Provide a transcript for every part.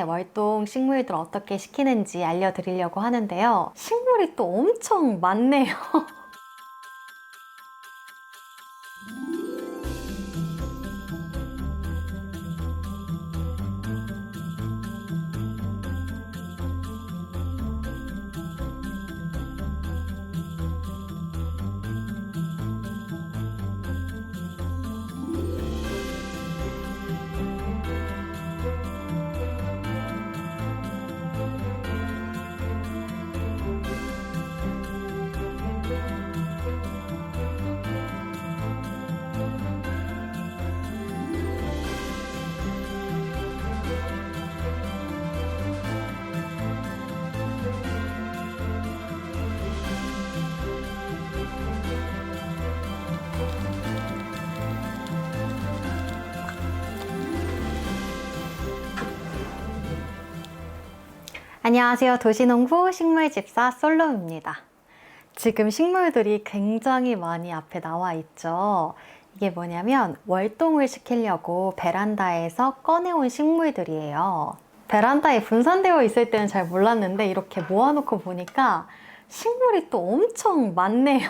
월동 식물들 어떻게 시키는지 알려드리려고 하는데요. 식물이 또 엄청 많네요. 안녕하세요. 도시농부 식물집사 솔로입니다. 지금 식물들이 굉장히 많이 앞에 나와 있죠. 이게 뭐냐면 월동을 시키려고 베란다에서 꺼내온 식물들이에요. 베란다에 분산되어 있을 때는 잘 몰랐는데 이렇게 모아놓고 보니까 식물이 또 엄청 많네요.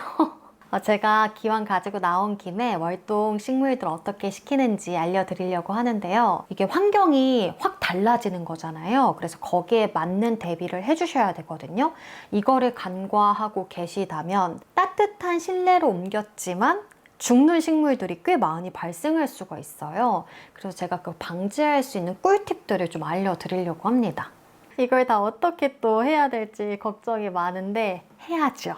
제가 기왕 가지고 나온 김에 월동 식물들 어떻게 시키는지 알려드리려고 하는데요. 이게 환경이 확 달라지는 거잖아요. 그래서 거기에 맞는 대비를 해주셔야 되거든요. 이거를 간과하고 계시다면 따뜻한 실내로 옮겼지만 죽는 식물들이 꽤 많이 발생할 수가 있어요. 그래서 제가 그 방지할 수 있는 꿀팁들을 좀 알려드리려고 합니다. 이걸 다 어떻게 또 해야 될지 걱정이 많은데 해야죠.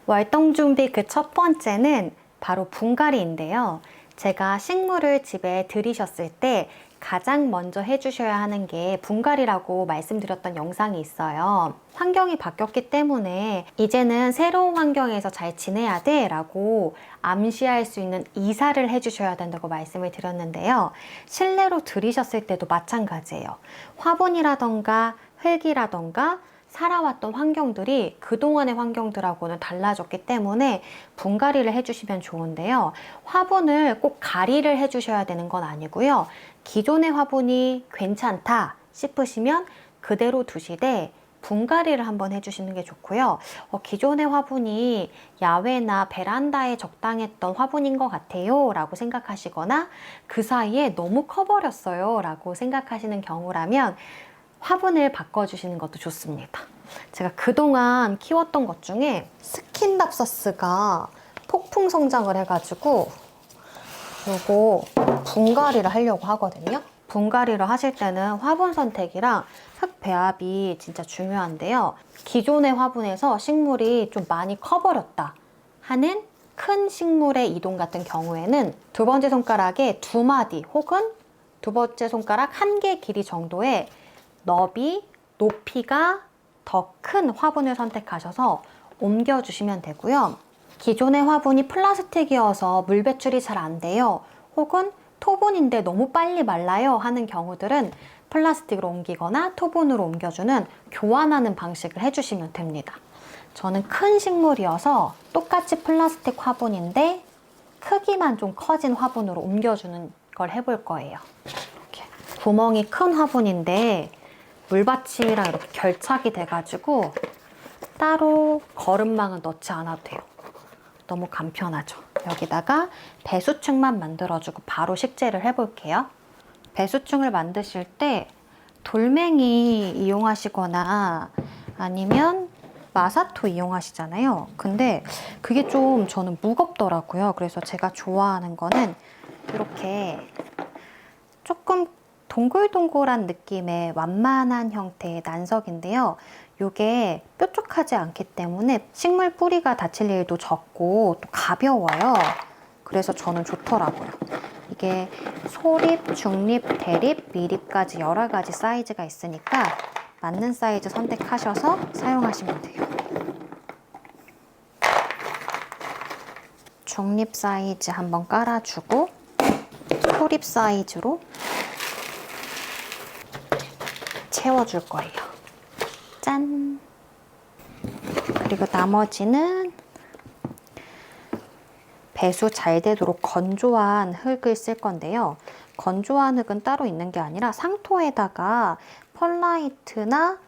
월동 준비 그 첫 번째는 바로 분갈이인데요. 제가 식물을 집에 들이셨을 때 가장 먼저 해주셔야 하는 게 분갈이라고 말씀드렸던 영상이 있어요. 환경이 바뀌었기 때문에 이제는 새로운 환경에서 잘 지내야 돼 라고 암시할 수 있는 이사를 해주셔야 된다고 말씀을 드렸는데요. 실내로 들이셨을 때도 마찬가지예요. 화분이라던가 흙이라던가 살아왔던 환경들이 그동안의 환경들하고는 달라졌기 때문에 분갈이를 해주시면 좋은데요. 화분을 꼭 가리를 해주셔야 되는 건 아니고요. 기존의 화분이 괜찮다 싶으시면 그대로 두시되 분갈이를 한번 해주시는 게 좋고요. 기존의 화분이 야외나 베란다에 적당했던 화분인 것 같아요 라고 생각하시거나 그 사이에 너무 커버렸어요 라고 생각하시는 경우라면 화분을 바꿔주시는 것도 좋습니다. 제가 그동안 키웠던 것 중에 스킨답서스가 폭풍 성장을 해가지고 요거 분갈이를 하려고 하거든요. 분갈이를 하실 때는 화분 선택이랑 흙 배합이 진짜 중요한데요. 기존의 화분에서 식물이 좀 많이 커버렸다 하는 큰 식물의 이동 같은 경우에는 두 번째 손가락에 2마디 혹은 두 번째 손가락 1개 길이 정도의 너비, 높이가 더 큰 화분을 선택하셔서 옮겨주시면 되고요. 기존의 화분이 플라스틱이어서 물 배출이 잘 안 돼요. 혹은 토분인데 너무 빨리 말라요 하는 경우들은 플라스틱으로 옮기거나 토분으로 옮겨주는 교환하는 방식을 해주시면 됩니다. 저는 큰 식물이어서 똑같이 플라스틱 화분인데 크기만 좀 커진 화분으로 옮겨주는 걸 해볼 거예요. 이렇게 구멍이 큰 화분인데 물받침이랑 이렇게 결착이 돼가지고 따로 거름망은 넣지 않아도 돼요. 너무 간편하죠. 여기다가 배수층만 만들어주고 바로 식재를 해볼게요. 배수층을 만드실 때 돌멩이 이용하시거나 아니면 마사토 이용하시잖아요. 근데 그게 좀 저는 무겁더라고요. 그래서 제가 좋아하는 거는 이렇게 조금 동글동글한 느낌의 완만한 형태의 난석인데요. 이게 뾰족하지 않기 때문에 식물 뿌리가 다칠 일도 적고 또 가벼워요. 그래서 저는 좋더라고요. 이게 소립, 중립, 대립, 미립까지 여러 가지 사이즈가 있으니까 맞는 사이즈 선택하셔서 사용하시면 돼요. 중립 사이즈 한번 깔아주고 소립 사이즈로 채워줄 거예요. 짠! 그리고 나머지는 배수 잘 되도록 건조한 흙을 쓸 건데요. 건조한 흙은 따로 있는 게 아니라 상토에다가 펄라이트나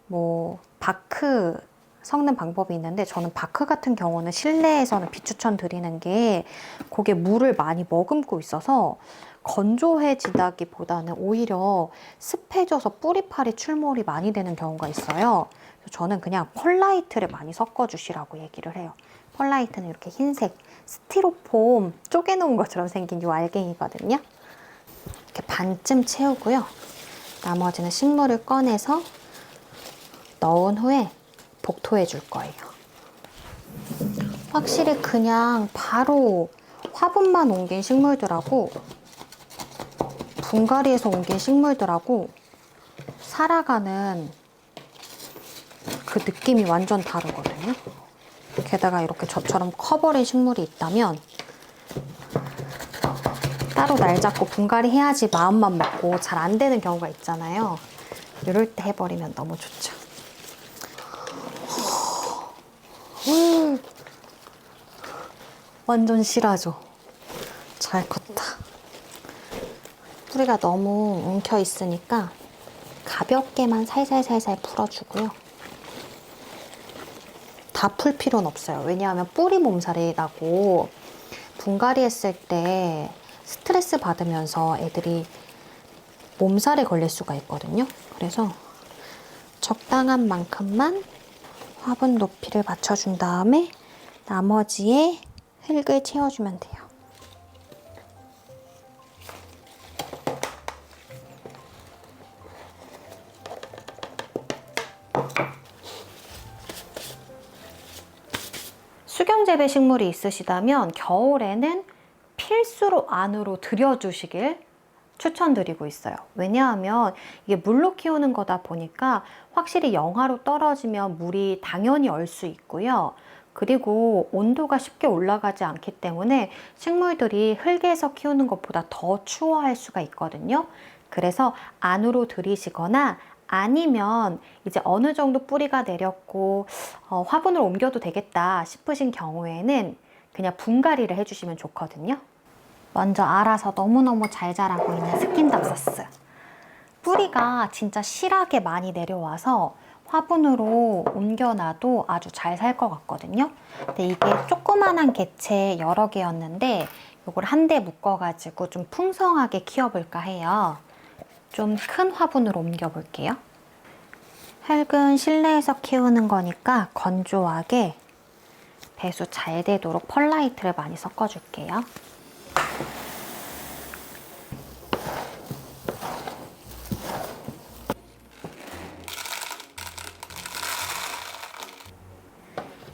뭐 바크 섞는 방법이 있는데, 저는 바크 같은 경우는 실내에서는 비추천 드리는 게 거기에 물을 많이 머금고 있어서 건조해지다기보다는 오히려 습해져서 뿌리팔이 출몰이 많이 되는 경우가 있어요. 그래서 저는 그냥 펄라이트를 많이 섞어주시라고 얘기를 해요. 펄라이트는 이렇게 흰색 스티로폼 쪼개놓은 것처럼 생긴 이 알갱이거든요. 이렇게 반쯤 채우고요. 나머지는 식물을 꺼내서 넣은 후에 복토해 줄 거예요. 확실히 그냥 바로 화분만 옮긴 식물들하고 분갈이에서 옮긴 식물들하고 살아가는 그 느낌이 완전 다르거든요. 게다가 이렇게 저처럼 커버린 식물이 있다면 따로 날 잡고 분갈이 해야지 마음만 먹고 잘 안 되는 경우가 있잖아요. 이럴 때 해버리면 너무 좋죠. 완전 실하죠? 잘 컸다. 뿌리가 너무 엉켜 있으니까 가볍게만 살살살살 풀어주고요. 다 풀 필요는 없어요. 왜냐하면 뿌리 몸살이 나고 분갈이 했을 때 스트레스 받으면서 애들이 몸살에 걸릴 수가 있거든요. 그래서 적당한 만큼만 화분 높이를 맞춰준 다음에 나머지에 흙을 채워주면 돼요. 수경재배 식물이 있으시다면 겨울에는 필수로 안으로 들여주시길 추천드리고 있어요. 왜냐하면 이게 물로 키우는 거다 보니까 확실히 영하로 떨어지면 물이 당연히 얼 수 있고요. 그리고 온도가 쉽게 올라가지 않기 때문에 식물들이 흙에서 키우는 것보다 더 추워할 수가 있거든요. 그래서 안으로 들이시거나 아니면 이제 어느 정도 뿌리가 내렸고 화분을 옮겨도 되겠다 싶으신 경우에는 그냥 분갈이를 해주시면 좋거든요. 먼저 알아서 너무너무 잘 자라고 있는 스킨답사스. 뿌리가 진짜 실하게 많이 내려와서 화분으로 옮겨놔도 아주 잘 살 것 같거든요. 근데 이게 조그만한 개체 여러 개였는데 이걸 한데 묶어가지고 좀 풍성하게 키워볼까 해요. 좀 큰 화분으로 옮겨볼게요. 흙은 실내에서 키우는 거니까 건조하게 배수 잘 되도록 펄라이트를 많이 섞어줄게요.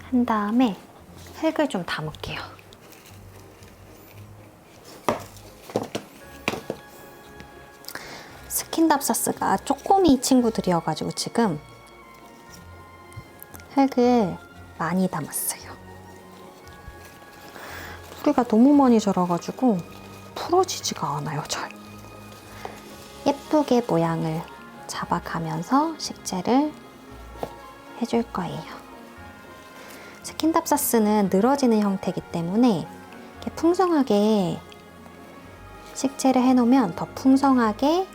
한 다음에 흙을 좀 담을게요. 스킨답사스가 쪼꼬미 친구들이어가지고 지금 흙을 많이 담았어요. 뿌리가 너무 많이 자라가지고 풀어지지가 않아요, 잘. 예쁘게 모양을 잡아가면서 식재를 해줄 거예요. 스킨답사스는 늘어지는 형태이기 때문에 이렇게 풍성하게 식재를 해놓으면 더 풍성하게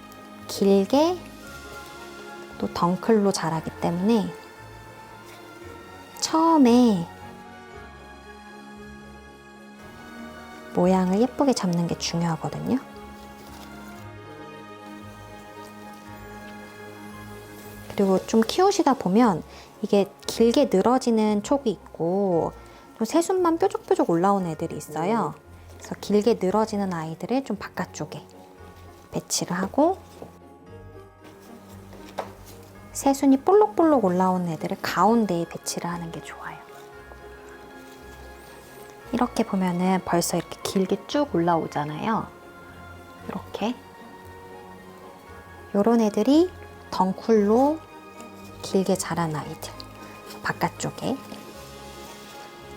길게 또 덩클로 자라기 때문에 처음에 모양을 예쁘게 잡는 게 중요하거든요. 그리고 좀 키우시다 보면 이게 길게 늘어지는 촉이 있고 또 새순만 뾰족뾰족 올라오는 애들이 있어요. 그래서 길게 늘어지는 아이들을 좀 바깥쪽에 배치를 하고 새순이 볼록볼록 올라오는 애들을 가운데에 배치를 하는 게 좋아요. 이렇게 보면은 벌써 이렇게 길게 쭉 올라오잖아요. 이렇게 요런 애들이 덩쿨로 길게 자란 아이들 바깥쪽에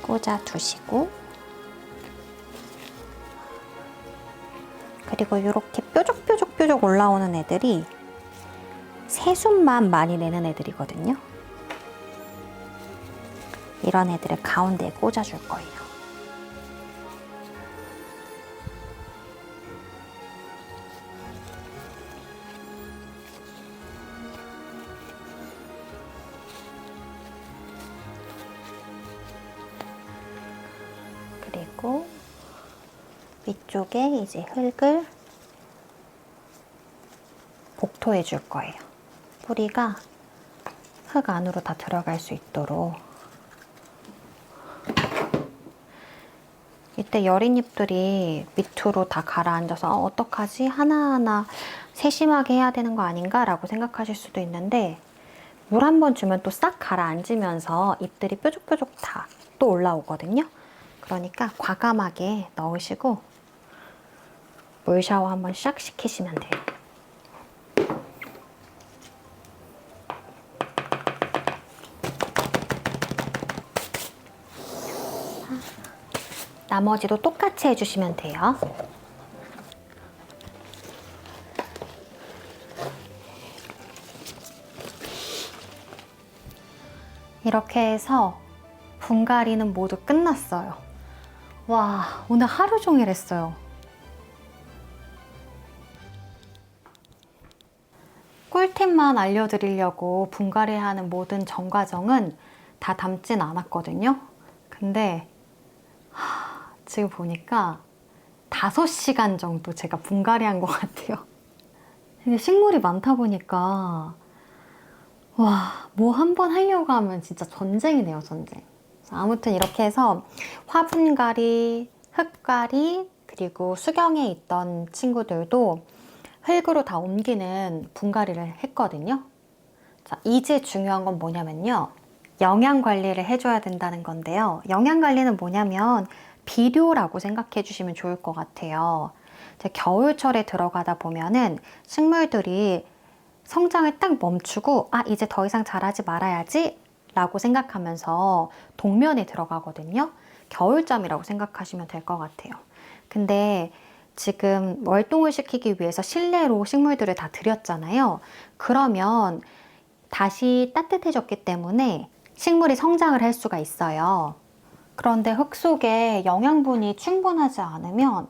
꽂아 두시고, 그리고 이렇게 뾰족뾰족 올라오는 애들이 새순만 많이 내는 애들이거든요. 이런 애들을 가운데에 꽂아줄 거예요. 위쪽에 이제 흙을 복토해 줄 거예요. 뿌리가 흙 안으로 다 들어갈 수 있도록. 이때 여린 잎들이 밑으로 다 가라앉아서 어떡하지? 하나하나 세심하게 해야 되는 거 아닌가? 라고 생각하실 수도 있는데 물 한 번 주면 또 싹 가라앉으면서 잎들이 뾰족뾰족 다 또 올라오거든요. 그러니까 과감하게 넣으시고 물 샤워 한번 샥 시키시면 돼요. 나머지도 똑같이 해주시면 돼요. 이렇게 해서 분갈이는 모두 끝났어요. 와, 오늘 하루 종일 했어요. 꿀팁만 알려드리려고 분갈이하는 모든 전 과정은 다 담진 않았거든요. 근데 지금 보니까 5시간 정도 제가 분갈이한 것 같아요. 근데 식물이 많다 보니까 와, 뭐 한 번 하려고 하면 진짜 전쟁이네요, 전쟁. 아무튼 이렇게 해서 화분갈이, 흙갈이, 그리고 수경에 있던 친구들도 흙으로 다 옮기는 분갈이를 했거든요. 자, 이제 중요한 건 뭐냐면요. 영양 관리를 해줘야 된다는 건데요. 영양 관리는 뭐냐면 비료라고 생각해 주시면 좋을 것 같아요. 이제 겨울철에 들어가다 보면은 식물들이 성장을 딱 멈추고 이제 더 이상 자라지 말아야지 라고 생각하면서 동면에 들어가거든요. 겨울잠이라고 생각하시면 될 것 같아요. 근데 지금 월동을 시키기 위해서 실내로 식물들을 다 들였잖아요. 그러면 다시 따뜻해졌기 때문에 식물이 성장을 할 수가 있어요. 그런데 흙 속에 영양분이 충분하지 않으면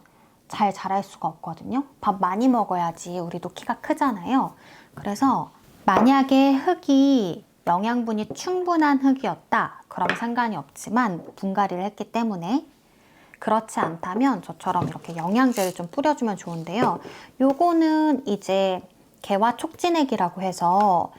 잘 자랄 수가 없거든요. 밥 많이 먹어야지 우리도 키가 크잖아요. 그래서 만약에 흙이 영양분이 충분한 흙이었다. 그러면 상관이 없지만 분갈이를 했기 때문에 그렇지 않다면 저처럼 이렇게 영양제를 좀 뿌려주면 좋은데요. 요거는 이제 개화 촉진액이라고 해서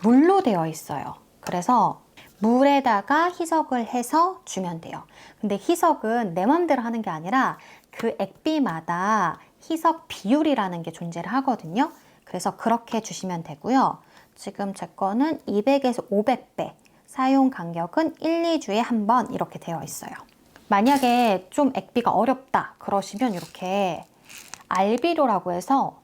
물로 되어 있어요. 그래서 물에다가 희석을 해서 주면 돼요. 근데 희석은 내 맘대로 하는 게 아니라 그 액비마다 희석 비율이라는 게 존재를 하거든요. 그래서 그렇게 주시면 되고요. 지금 제 거는 200에서 500배, 사용 간격은 1, 2주에 한 번 이렇게 되어 있어요. 만약에 좀 액비가 어렵다 그러시면 이렇게 알비료라고 해서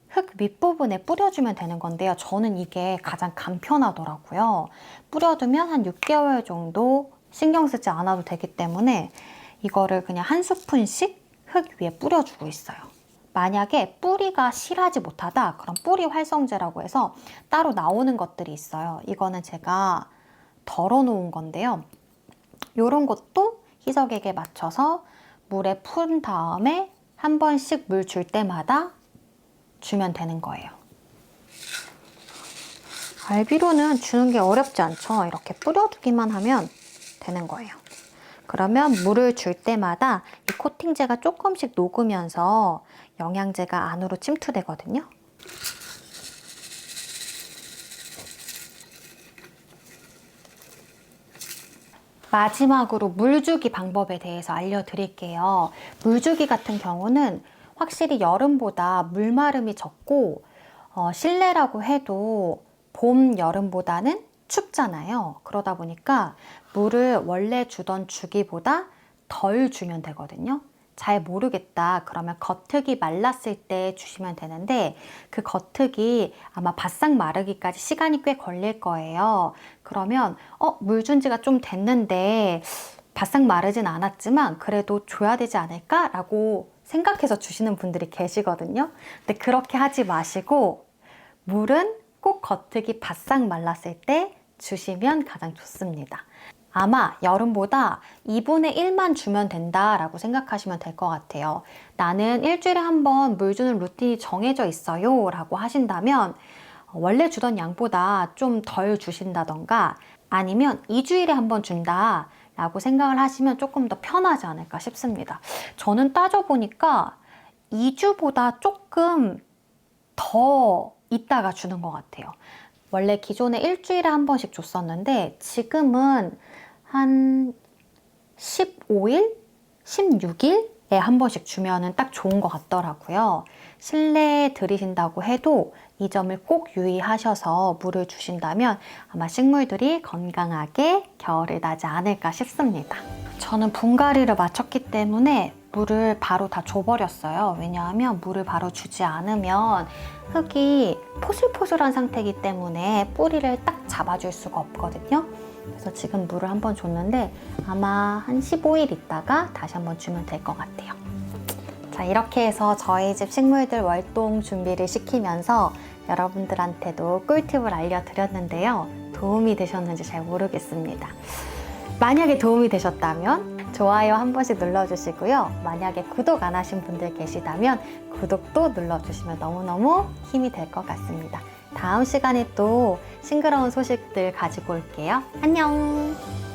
흙 윗부분에 뿌려주면 되는 건데요. 저는 이게 가장 간편하더라고요. 뿌려두면 한 6개월 정도 신경 쓰지 않아도 되기 때문에 이거를 그냥 한 스푼씩 흙 위에 뿌려주고 있어요. 만약에 뿌리가 실하지 못하다, 그럼 뿌리 활성제라고 해서 따로 나오는 것들이 있어요. 이거는 제가 덜어 놓은 건데요. 이런 것도 희석액에 맞춰서 물에 푼 다음에 한 번씩 물 줄 때마다 주면 되는 거예요. 알비료는 주는 게 어렵지 않죠. 이렇게 뿌려두기만 하면 되는 거예요. 그러면 물을 줄 때마다 이 코팅제가 조금씩 녹으면서 영양제가 안으로 침투되거든요. 마지막으로 물주기 방법에 대해서 알려드릴게요. 물주기 같은 경우는 확실히 여름보다 물마름이 적고 실내라고 해도 봄, 여름보다는 춥잖아요. 그러다 보니까 물을 원래 주던 주기보다 덜 주면 되거든요. 잘 모르겠다 그러면 겉흙이 말랐을 때 주시면 되는데 그 겉흙이 아마 바싹 마르기까지 시간이 꽤 걸릴 거예요. 그러면 물 준 지가 좀 됐는데 바싹 마르진 않았지만 그래도 줘야 되지 않을까? 라고 생각해서 주시는 분들이 계시거든요. 근데 그렇게 하지 마시고 물은 꼭 겉흙이 바싹 말랐을 때 주시면 가장 좋습니다. 아마 여름보다 2분의 1만 주면 된다라고 생각하시면 될 것 같아요. 나는 일주일에 한 번 물 주는 루틴이 정해져 있어요 라고 하신다면 원래 주던 양보다 좀 덜 주신다던가 아니면 2주일에 한 번 준다 라고 생각을 하시면 조금 더 편하지 않을까 싶습니다. 저는 따져보니까 2주보다 조금 더 있다가 주는 것 같아요. 원래 기존에 일주일에 한 번씩 줬었는데 지금은 한 15일? 16일에 한 번씩 주면은 딱 좋은 것 같더라고요. 실내에 들이신다고 해도 이 점을 꼭 유의하셔서 물을 주신다면 아마 식물들이 건강하게 겨울을 나지 않을까 싶습니다. 저는 분갈이를 마쳤기 때문에 물을 바로 다 줘버렸어요. 왜냐하면 물을 바로 주지 않으면 흙이 포슬포슬한 상태이기 때문에 뿌리를 딱 잡아줄 수가 없거든요. 그래서 지금 물을 한번 줬는데 아마 한 15일 있다가 다시 한번 주면 될 것 같아요. 자, 이렇게 해서 저희 집 식물들 월동 준비를 시키면서 여러분들한테도 꿀팁을 알려드렸는데요. 도움이 되셨는지 잘 모르겠습니다. 만약에 도움이 되셨다면 좋아요 한 번씩 눌러주시고요. 만약에 구독 안 하신 분들 계시다면 구독도 눌러주시면 너무너무 힘이 될 것 같습니다. 다음 시간에 또 싱그러운 소식들 가지고 올게요. 안녕!